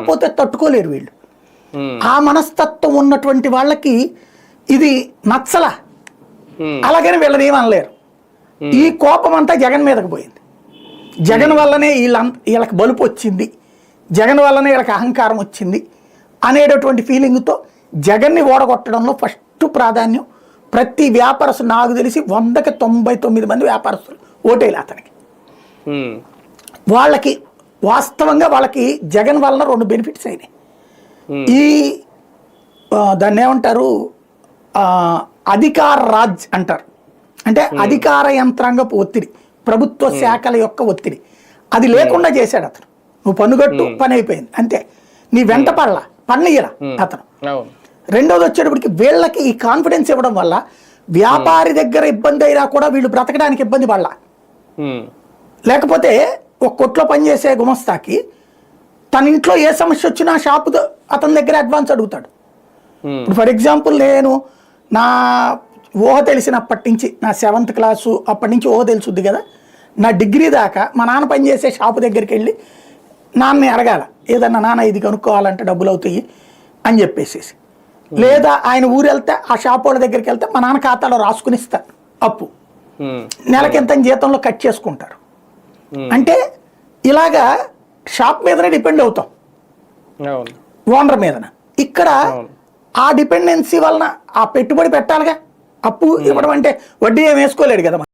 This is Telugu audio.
లేకపోతే తట్టుకోలేరు వీళ్ళు. ఆ మనస్తత్వం ఉన్నటువంటి వాళ్ళకి ఇది నచ్చలా, అలాగని వీళ్ళని ఏమనలేరు. ఈ కోపం అంతా జగన్ మీదకి పోయింది. జగన్ వల్లనే వీళ్ళకి బలుపు వచ్చింది, జగన్ వల్లనే వీళ్ళకి అహంకారం వచ్చింది అనేటటువంటి ఫీలింగ్తో జగన్ని ఓడగొట్టడంలో ఫస్ట్ ప్రాధాన్యం ప్రతి వ్యాపారస్తు, నాకు తెలిసి 100కి 99 మంది వ్యాపారస్తులు ఓటేయాలి అతనికి. వాళ్ళకి వాస్తవంగా వాళ్ళకి జగన్ వలన 2 బెనిఫిట్స్ అయినాయి. ఈ దాన్ని ఏమంటారు, అధికార రాజ్ అంటారు, అంటే అధికార యంత్రాంగపు ఒత్తిడి, ప్రభుత్వ శాఖల యొక్క ఒత్తిడి, అది లేకుండా చేశాడు అతను. నువ్వు పన్నుగట్టు, పని అయిపోయింది అంతే, నీ వెంట పడలా, పన్నియ్యలా అతను. రెండోది వచ్చేటప్పటికి వీళ్ళకి ఈ కాన్ఫిడెన్స్ ఇవ్వడం వల్ల వ్యాపారి దగ్గర ఇబ్బంది అయినా కూడా వీళ్ళు బ్రతకడానికి ఇబ్బంది పడలా. లేకపోతే ఒక కొట్లో పనిచేసే గుమస్తాకి తన ఇంట్లో ఏ సమస్య వచ్చినా షాపు అతని దగ్గర అడ్వాన్స్ అడుగుతాడు. ఇప్పుడు ఫర్ ఎగ్జాంపుల్ నేను నా ఊహ తెలిసినప్పటి నుంచి, నా 7th క్లాసు అప్పటి నుంచి ఊహ తెలుసుద్ది కదా, నా డిగ్రీ దాకా మా నాన్న పనిచేసే షాపు దగ్గరికి వెళ్ళి నాన్నని అడగాల, ఏదన్నా నాన్న ఇది కొనుక్కోవాలంటే డబ్బులు అవుతాయి అని చెప్పేసేసి. లేదా ఆయన ఊరు వెళ్తే ఆ షాప్ వాళ్ళ దగ్గరికి వెళ్తే మా నాన్న ఖాతాలో రాసుకుని ఇస్తారు అప్పు, నెలకి ఎంత జీతంలో కట్ చేసుకుంటారు. అంటే ఇలాగా షాప్ మీదనే డిపెండ్ అవుతాం, ఓనర్ మీదన. ఇక్కడ ఆ డిపెండెన్సీ వలన ఆ పెట్టుబడి పెట్టాలిగా, అప్పు ఇవ్వడం అంటే వడ్డీ ఏం వేసుకోలేడు కదా.